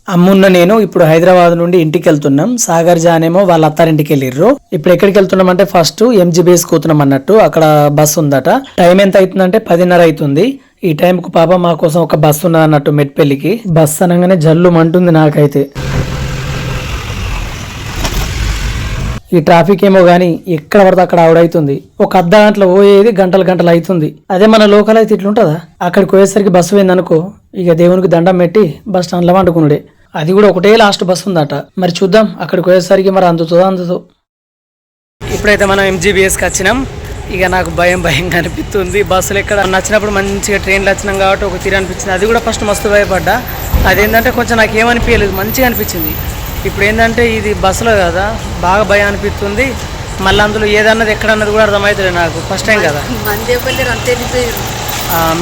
అమ్మున్న నేను ఇప్పుడు హైదరాబాద్ నుండి ఇంటికి వెళ్తున్నాం. సాగర్ జానేమో వాళ్ళ అత్తారింటికి వెళ్ళిర్రు. ఇప్పుడు ఎక్కడికి వెళ్తున్నాం అంటే ఫస్ట్ ఎంజీబీఎస్ కూతున్నాం అన్నట్టు. అక్కడ బస్సు ఉందట. టైం ఎంత అవుతుందంటే 10:30 అవుతుంది. ఈ టైంకు పాప మా కోసం ఒక బస్సు ఉన్నది అన్నట్టు మెట్పల్లికి. బస్సు అనగానే జల్లు మంటుంది నాకైతే. ఈ ట్రాఫిక్ ఏమో గానీ ఎక్కడ పడితే అక్కడ ఆవిడైతుంది. ఒక అర్ధ గంటలో పోయేది గంటలు గంటలు అవుతుంది. అదే మన లోకల్ అయితే ఇట్లుంటదా? అక్కడికి పోయేసరికి బస్సు పోయిందనుకో ఇక దేవునికి దండం పెట్టి బస్ స్టాండ్లో వండుకున్నాడే. అది కూడా ఒకటే లాస్ట్ బస్సు ఉందట. మరి చూద్దాం అక్కడికి పోయేసరికి మరి అందుతుందో. ఇప్పుడైతే మనం ఎంజీబీఎస్కి వచ్చినాం. ఇక నాకు భయంగా అనిపిస్తుంది. బస్సులు ఎక్కడ నచ్చినప్పుడు మంచిగా ట్రైన్లు వచ్చినాం కాబట్టి ఒక తీరు అనిపించింది. అది కూడా ఫస్ట్ మస్తు భయపడ్డా. అదేంటంటే కొంచెం నాకు ఏమనిపించలేదు, మంచిగా అనిపించింది. ఇప్పుడు ఏంటంటే ఇది బస్సులో కదా, బాగా భయం అనిపిస్తుంది. మళ్ళీ అందులో ఏదన్నది ఎక్కడన్నది కూడా అర్థమవుతుంది నాకు. ఫస్ట్ టైం కదా,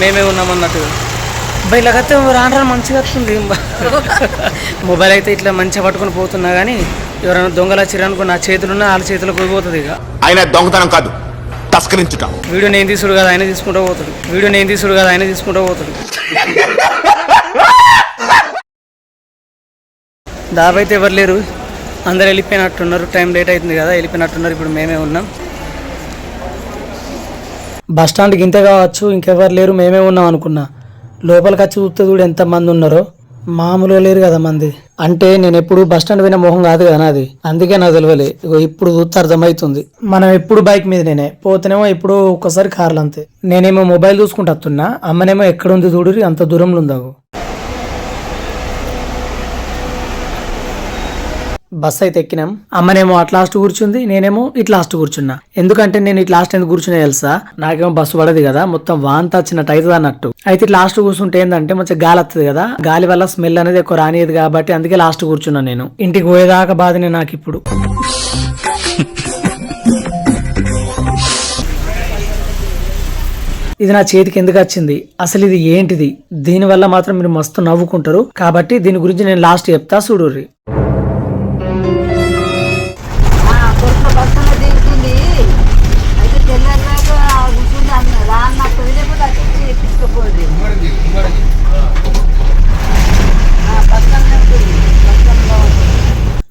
మేమే ఉన్నాం అన్నట్టు. ఇలాగైతే రాను మంచిగా వస్తుంది. మొబైల్ అయితే ఇట్లా మంచిగా పట్టుకుని పోతున్నా కానీ ఎవరైనా దొంగలు వచ్చిరనుకో నా చేతులున్నా వాళ్ళ చేతిలో పోయిపోతుంది. ఇక ఆయన దొంగతనం కాదు, తస్కరించుట. వీడియో నేను తీసుడు కదా ఆయన తీసుకుంటూ పోతాడు. దాబైతే ఎవరు లేరు, అందరు వెళ్ళిపోయినట్టున్నారు. టైం లేట్ అవుతుంది కదా, వెళ్ళిపోయినట్టున్నారు. ఇప్పుడు మేమే ఉన్నాం. బస్ స్టాండ్కి ఇంతే కావచ్చు, ఇంకెవరు లేరు, మేమే ఉన్నాం అనుకున్నా. లోపలికి వచ్చి చూస్తే చూడు ఎంతమంది ఉన్నారో. మామూలుగా లేరు కదా మంది. అంటే నేను ఎప్పుడు బస్ స్టాండ్ పోయిన మొహం కాదు కదా నాది, అందుకే నాకు తెలియలే. ఇప్పుడు చూస్తే అర్థమవుతుంది. మనం ఎప్పుడు బైక్ మీద నేనే పోతేనేమో ఎప్పుడు ఒక్కసారి కార్లు అంతే. నేనేమో మొబైల్ చూసుకుంటూ వస్తున్నా, అమ్మనేమో ఎక్కడుంది చూడు అంత దూరంలో ఉందాగు. బస్ అయితే ఎక్కినాం. అమ్మనేమో అట్ లాస్ట్ కూర్చుంది, నేనేమో ఇట్ లాస్ట్ కూర్చున్నా. ఎందుకంటే నేను ఇట్ లాస్ట్ ఎందుకు కూర్చున్నా తెలుసా? నాకేమో బస్సు పడదు కదా, మొత్తం వాంత వచ్చినట్టు అవుతుంది అన్నట్టు. అయితే ఇట్ లాస్ట్ కూర్చుంటే ఏంటంటే మంచిగా గాలి వస్తుంది కదా, గాలి వల్ల స్మెల్ అనేది ఎక్కువ రానియదు కాబట్టి అందుకే లాస్ట్ కూర్చున్నా నేను. ఇంటికి పోయేదాకా బాధనే నాకు ఇప్పుడు. ఇది నా చేతికి ఎందుకు వచ్చింది, అసలు ఇది ఏంటిది? దీనివల్ల మాత్రం మీరు మస్తు నవ్వుకుంటారు కాబట్టి దీని గురించి నేను లాస్ట్ చెప్తా చూడుర్రి.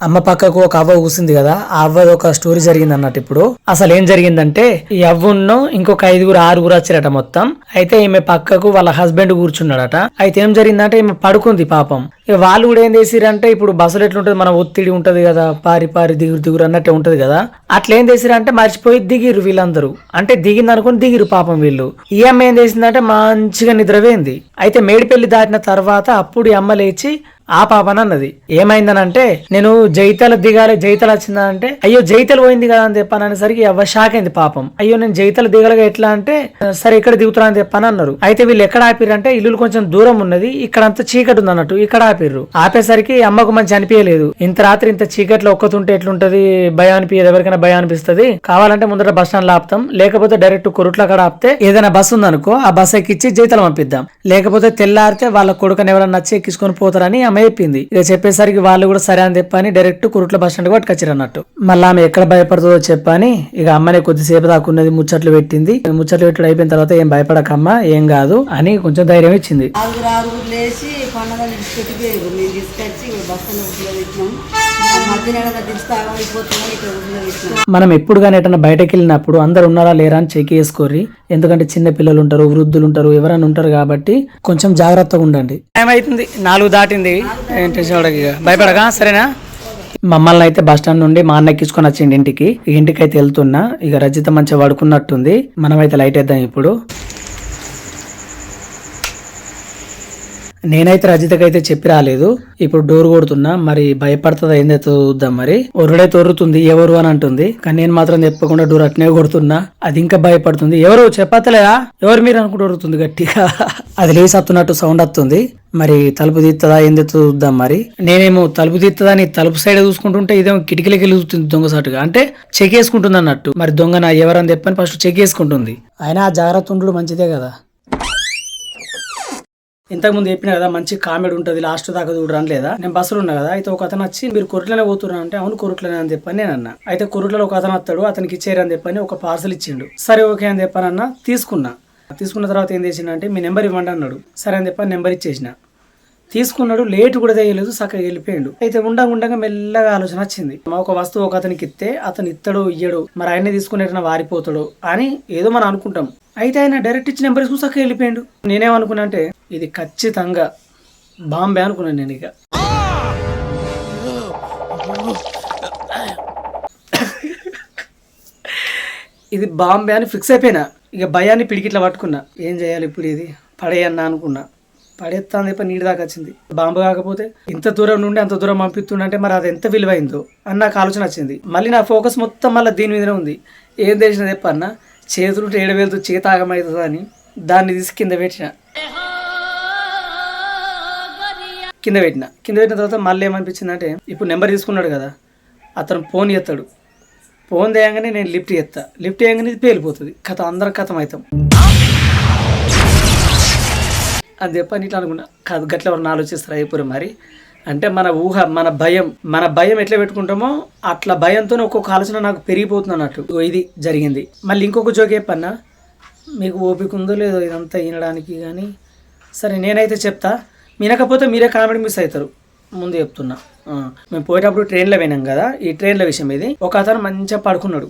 అమ్మ పక్కకు ఒక అవ్వ కూసింది కదా, ఆ అవ్వది ఒక స్టోరీ జరిగింది అన్నట్టు. ఇప్పుడు అసలు ఏం జరిగిందంటే ఈ అవ్వను ఇంకొక 5-6 వచ్చారట మొత్తం. అయితే ఈమె పక్కకు వాళ్ళ హస్బెండ్ కూర్చున్నాడట. అయితే ఏం జరిగిందంటే ఈమె పడుకుంది పాపం. ఇక వాళ్ళు కూడా ఏం చేసిరంటే ఇప్పుడు బస్సులు ఎట్లుంటది, మన ఒత్తిడి ఉంటది కదా, పారి దిగురు అన్నట్టే ఉంటది కదా, అట్లా ఏం చేసిరంటే మర్చిపోయి దిగిరు వీళ్ళందరూ. అంటే దిగింది అనుకుని దిగిరు పాపం వీళ్ళు. ఈ అమ్మ ఏం చేసిందంటే మంచిగా నిద్రపోయింది. అయితే మేడిపల్లి దాటిన తర్వాత అప్పుడు ఈ అమ్మ లేచి ఆ పాపని అన్నది. ఏమైందనంటే నేను జైతల దిగాలి, జైతల వచ్చిందంటే అయ్యో జైతలు పోయింది కదా అని చెప్పాను అనేసరికి అవ్వ షాక్ అయింది పాపం. అయ్యో నేను జైతల దిగలగా ఎట్లా అంటే సరే ఇక్కడ దిగుతున్నా అని చెప్పాను అన్నారు. అయితే వీళ్ళు ఎక్కడ ఆపిరంటే ఇల్లు కొంచెం దూరం ఉన్నది, ఇక్కడ అంతా చీకటి ఉంది అన్నట్టు, ఇక్కడ ఆపిర్రు. ఆపేసరికి అమ్మకు మంచి అనిపించలేదు. ఇంత రాత్రి ఇంత చీకట్లో ఒక్కతుంటే ఎట్లుంటది, భయం అనిపించదు, ఎవరికైనా భయం అనిపిస్తుంది. కావాలంటే ముందర బస్ స్టాండ్ లో ఆపుతాం, లేకపోతే డైరెక్ట్ కొరుట్ల కాడ ఆపితే ఏదైనా బస్ ఉందనుకో ఆ బస్ ఎక్కిచ్చి జైతలం పంపిద్దాం, లేకపోతే తెల్లారితే వాళ్ళ కొడుకుని ఎవరైనా నచ్చి ఎక్కించుకొని పోతారని చెప్పింది. ఇక చెప్పేసరికి వాళ్ళు కూడా సరే అని చెప్పని డైరెక్ట్ కురుట్ల బస్ స్టాండ్ పట్టుకొచ్చారు అన్నట్టు. మళ్ళీ ఆమె ఎక్కడ భయపడుతుందో చెప్పని ఇక అమ్మని కొద్దిసేపు దాకున్నది, ముచ్చట్లు పెట్టింది. ముచ్చట్లు పెట్టడం అయిపోయిన తర్వాత ఏం భయపడకమ్మా, ఏం కాదు అని కొంచెం ధైర్యం ఇచ్చింది. మనం ఎప్పుడు కానీ ఎటన్నా బయటకు వెళ్ళినప్పుడు అందరు ఉన్నారా లేరా అని చెక్ చేసుకోర్రి. ఎందుకంటే చిన్న పిల్లలు ఉంటారు, వృద్ధులు ఉంటారు, ఎవరైనా ఉంటారు కాబట్టి కొంచెం జాగ్రత్తగా ఉండండి. ఏమైతుంది 4 దాటింది, భయపడగా సరేనా. మమ్మల్ని అయితే బస్ స్టాండ్ నుండి మా అన్న ఎక్కించుకొని వచ్చిండి ఇంటికి. ఇంటికి అయితే వెళ్తున్నా. ఇక రజిత మంచిగా పడుకున్నట్టుంది. మనమైతే లైట్ వేద్దాం ఇప్పుడు. నేనైతే రజితకైతే చెప్పి రాలేదు. ఇప్పుడు డోర్ కొడుతున్నా, మరి భయపడుతుందా ఏందైతే చూద్దాం. మరి ఒరుడైతే ఒరుతుంది ఎవరు అని అంటుంది, కానీ నేను మాత్రం చెప్పకుండా డోర్ అట్నే కొడుతున్నా. అది ఇంకా భయపడుతుంది. ఎవరు చెప్పలేదా, ఎవరు మీరు అనుకుంటూ ఒరుతుంది గట్టిగా. అది లేసి వస్తున్నట్టు సౌండ్ వస్తుంది. మరి తలుపు తీస్తుందా ఏందైతే చూద్దాం. మరి నేనేమో తలుపు తీస్తుందా అని తలుపు సైడ్ చూసుకుంటుంటే ఇదేమో కిటికీలకి వెళ్తుంది దొంగసాటుగా, అంటే చెక్ వేసుకుంటుంది అన్నట్టు. మరి దొంగ నా ఎవరని చెప్పని ఫస్ట్ చెక్ వేసుకుంటుంది. అయినా జాగ్రత్త ఉండడు మంచిదే కదా. ఇంతకుముందు చెప్పిన కదా మంచి కామెడీ ఉంటుంది, లాస్ట్ దాకా చూడరాని లేదా. నేను బస్సులో ఉన్నా కదా, అయితే ఒక అతను వచ్చి మీరు కొరుట్లనే పోతున్నా అంటే అవును కొరుట్లనే అని చెప్పని నేను అన్నా. అయితే కొరుట్లలో ఒక అతను వస్తాడు, అతనికి ఇచ్చేయరని చెప్పని ఒక పార్సల్ ఇచ్చిండు. సరే ఓకే అని చెప్పానన్నా, తీసుకున్న తర్వాత ఏం చేసిన అంటే మీ నెంబర్ ఇవ్వండి అన్నాడు. సరే అని చెప్పని నెంబర్ ఇచ్చేసిన. తీసుకున్నాడు, లేట్ కూడా చేయలేదు, చక్కగా వెళ్ళిపోయాడు. అయితే ఉండగా మెల్లగా ఆలోచన వచ్చింది, ఒక వస్తువు ఒక అతనికి ఇస్తే అతను ఇత్తడో ఇయ్యడు, మరి ఆయనే తీసుకునేటన్నా వారిపోతాడు అని ఏదో మనం అనుకుంటాం. అయితే ఆయన డైరెక్ట్ ఇచ్చిన నెంబర్ తీసుకుని చక్కగా వెళ్ళిపోయాడు. నేనేమనుకున్నా అంటే ఇది ఖచ్చితంగా బాంబే అనుకున్నాను నేను. ఇక ఇది బాంబే అని ఫిక్స్ అయిపోయినా. ఇక భయాన్ని పిడికిట్లా పట్టుకున్నా, ఏం చేయాలి ఇప్పుడు, ఇది పడేయన్నా అనుకున్నా. పడేస్తాను తప్ప నీటి దాకా వచ్చింది. బాంబు కాకపోతే ఇంత దూరం నుండి అంత దూరం పంపిస్తుండంటే మరి అది ఎంత విలువైందో అని నాకు ఆలోచన వచ్చింది. మళ్ళీ నా ఫోకస్ మొత్తం మళ్ళీ దీని మీదనే ఉంది. ఏం తెలిసిన చెప్పన్న, చేతులు 7 వేలతో చేత ఆగమవుతుంది అని దాన్ని తీసి కింద పెట్టిన తర్వాత మళ్ళీ ఏమనిపించింది అంటే, ఇప్పుడు నెంబర్ తీసుకున్నాడు కదా, అతను ఫోన్ చేస్తాడు, ఫోన్ చేయగానే నేను లిఫ్ట్ చేస్తా, లిఫ్ట్ చేయగానే ఇది పేలిపోతుంది, కథ అందరం కథం అవుతాం అని చెప్పని ఇట్లా అనుకున్నా. కాదు గట్ల ఎవరన్నా ఆలోచిస్తారు అయిపోరు మరి అంటే మన ఊహ, మన భయం ఎట్లా పెట్టుకుంటామో అట్లా భయంతో ఒక్కొక్క ఆలోచన నాకు పెరిగిపోతుంది అన్నట్టు. ఇది జరిగింది. మళ్ళీ ఇంకొక జోక్ చెప్పన్నా, మీకు ఓపిక ఉందో లేదో ఇదంతా వినడానికి, కానీ సరే నేనైతే చెప్తా, వినకపోతే మీరే కామెడీ మిస్ అవుతారు, ముందు చెప్తున్నా. మేము పోయేటప్పుడు ట్రైన్లో పోయినాం కదా, ఈ ట్రైన్ల విషయం ఇది. ఒక అతను మంచిగా పడుకున్నాడు,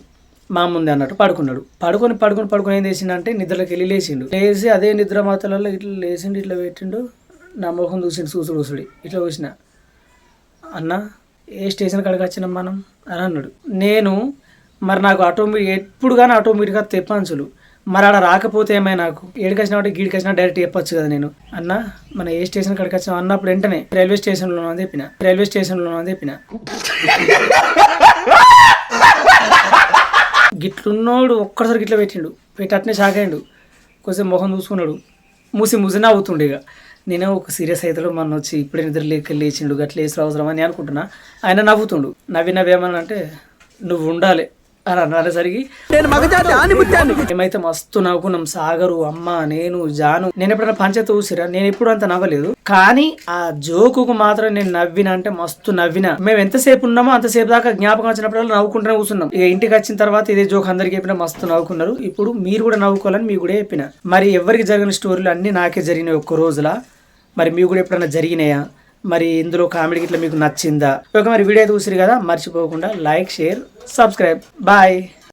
మా ముందే అన్నట్టు పడుకున్నాడు. పడుకొని ఏం చేసిండంటే నిద్రలోకి వెళ్ళి లేచి అదే నిద్ర మాతలలో ఇట్లా లేచిండు, ఇట్లా పెట్టిండు, నా మొహం చూసిండు, చూసుడి ఇట్లా చూసిన. అన్న ఏ స్టేషన్ కాడికి వచ్చినాం మనం అని అన్నాడు. నేను మరి నాకు ఎప్పుడు కానీ ఆటోమేటిక్గా తెప్పంచులు, మరి ఆడ రాకపోతే ఏమైనా నాకు ఏడికొచ్చినా అంటే గీడికొచ్చినా డైరెక్ట్ చెప్పొచ్చు కదా. నేను అన్న మన ఏ స్టేషన్ కాడికి వచ్చినాం అన్నప్పుడు వెంటనే రైల్వే స్టేషన్లో అని చెప్పిన. గిట్లున్నోడు ఒక్కసారి గిట్ల పెట్టిండు, పెట్టి అట్నే షాక్ అయ్యిండు, కొంచెం మొహం చూసుకున్నాడు, మూసి నవ్వుతుండే. ఇక నేనే ఒక సీరియస్ అవుతాడు, మన వచ్చి ఇప్పుడే నిద్ర లేచిండు, గట్ల వేసుడు అవసరం అని అనుకుంటున్నా. ఆయన నవ్వుతుండు, నవ్వేమన్నా అంటే నువ్వు ఉండాలి అని అనేసరికి మేమైతే మస్తు నవ్వుకున్నాం. సాగరు, అమ్మ, నేను, జాను. నేను ఎప్పుడైనా పంచాయతీ చూసిరా, నేను ఎప్పుడు అంత నవ్వలేదు, కానీ ఆ జోకుకు మాత్రం నేను నవ్వినా అంటే మస్తు నవ్వినా. మేము ఎంతసేపు ఉన్నామో అంతసేపు దాకా జ్ఞాపకం వచ్చినప్పుడు నవ్వుకుంటూనే కూర్చున్నాం. ఇక ఇంటికి వచ్చిన తర్వాత ఇదే జోక్ అందరికి చెప్పినా మస్తు నవ్వుకున్నారు. ఇప్పుడు మీరు కూడా నవ్వుకోవాలని మీకు కూడా చెప్పిన. మరి ఎవరికి జరిగిన స్టోరీలు అన్నీ నాకే జరిగినాయి ఒక్క రోజులా, మరి మీకు కూడా ఎప్పుడైనా జరిగినాయా, మరి ఇందులో కామెడీ ఇట్లా మీకు నచ్చిందా? ఒక మరి వీడియో చూసిరు కదా, మర్చిపోకుండా లైక్, షేర్, సబ్స్క్రైబ్. బాయ్.